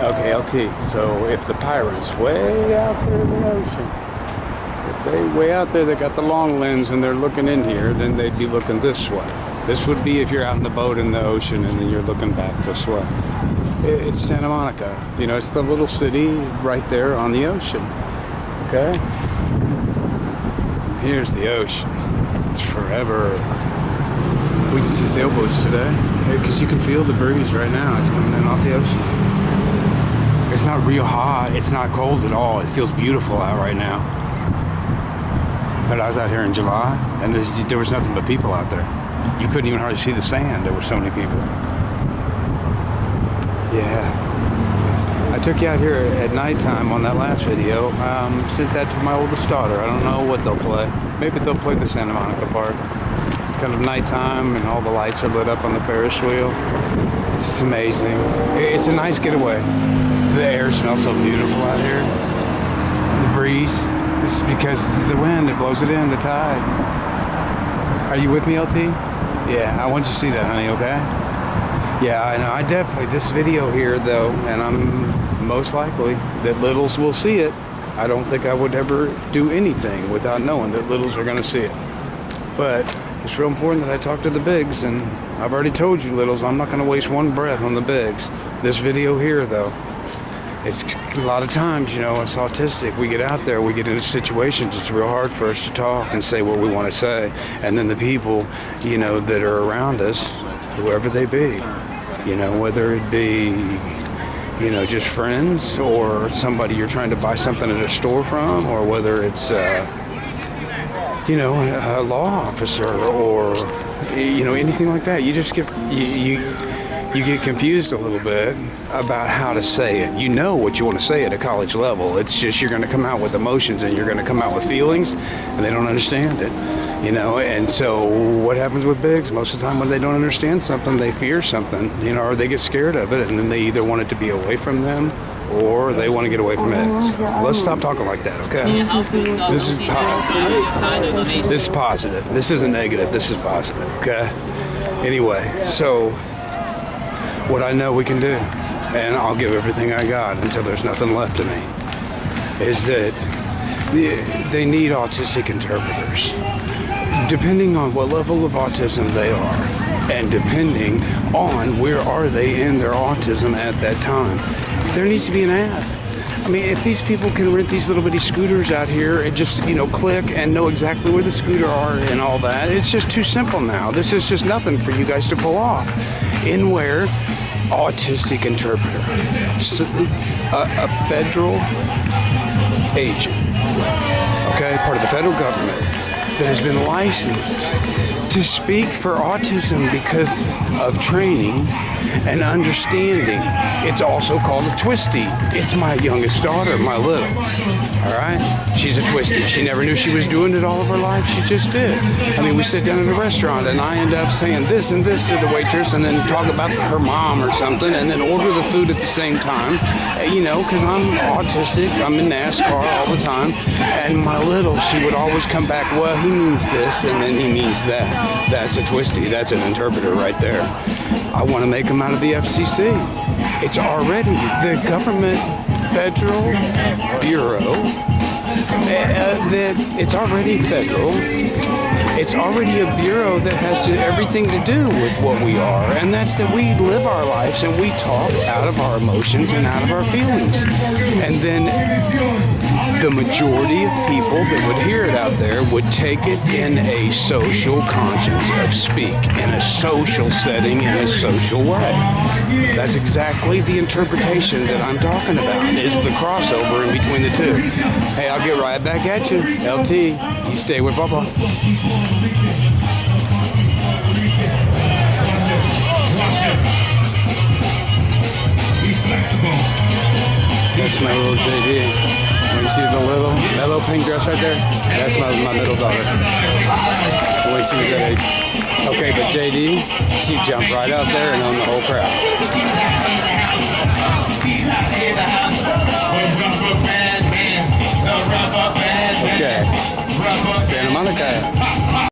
Okay, LT, so if the pirates way out there in the ocean, if they way out there, they got the long lens and they're looking in here, then they'd be looking this way. This would be if you're out in the boat in the ocean and then you're looking back this way. It's Santa Monica. You know, it's the little city right there on the ocean. Okay? Here's the ocean. It's forever. We can see sailboats today because you can feel the breeze right now. It's coming in off the ocean. It's not real hot. It's not cold at all. It feels beautiful out right now. But I was out here in July and there was nothing but people out there. You couldn't even hardly see the sand. There were so many people. Yeah. I took you out here at nighttime on that last video. Sent that to my oldest daughter. I don't know what they'll play. Maybe they'll play the Santa Monica part. It's kind of nighttime and all the lights are lit up on the Ferris wheel. It's amazing. It's a nice getaway. The air smells so beautiful out here. The breeze. It's because the wind, it blows it in, the tide. Are you with me, LT? Yeah, I want you to see that, honey, okay? Yeah, I know. I definitely, this video here, though, and I'm most likely that littles will see it. I don't think I would ever do anything without knowing that littles are going to see it. But it's real important that I talk to the bigs, and I've already told you, littles, I'm not going to waste one breath on the bigs. This video here, though, it's a lot of times, you know, it's autistic. We get out there, we get into situations, it's real hard for us to talk and say what we want to say. And then the people, you know, that are around us, whoever they be, you know, whether it be, you know, just friends or somebody you're trying to buy something at a store from, or whether it's, you know, a law officer or, you know, anything like that. You just get, you get confused a little bit about how to say it. You know what you want to say at a college level. It's just you're going to come out with emotions and you're going to come out with feelings and they don't understand it, you know. And so what happens with bigs? Most of the time when they don't understand something, they fear something, you know, or they get scared of it, and then they either want it to be away from them or they want to get away from it. Let's stop talking like that, okay? This is positive. This is positive. This isn't negative. This is positive, okay? Anyway, so what I know we can do, and I'll give everything I got until there's nothing left of me, is that they need autistic interpreters. Depending on what level of autism they are, and depending on where are they in their autism at that time, there needs to be an ad. I mean, if these people can rent these little bitty scooters out here and just, you know, click and know exactly where the scooter are and all that, it's just too simple now. This is just nothing for you guys to pull off. In where autistic interpreter, a federal agent, okay, part of the federal government that has been licensed to speak for autism because of training and understanding. It's also called a twisty. It's my youngest daughter, my little. All right? She's a twisty. She never knew she was doing it all of her life. She just did. I mean, we sit down in a restaurant and I end up saying this and this to the waitress and then talk about her mom or something and then order the food at the same time, you know, because I'm autistic. I'm in NASCAR all the time. And my little, she would always come back, well, he means this and then he means that. That's a twisty. That's an interpreter right there. I want to make them out of the FCC. It's already the government federal bureau. That it's already federal. It's already a bureau that has everything to do with what we are, and that's that we live our lives and we talk out of our emotions and out of our feelings. And then the majority of people that would hear it out there would take it in a social conscience of speak, in a social setting, in a social way. That's exactly the interpretation that I'm talking about, is the crossover in between the two. Hey, I'll get right back at you. LT, you stay with Bubba. That's my little JD. When you see the little pink dress right there, that's my middle daughter. When she was that age. Okay, but JD, she jumped right out there and owned the whole crowd. Okay, Santa Monica.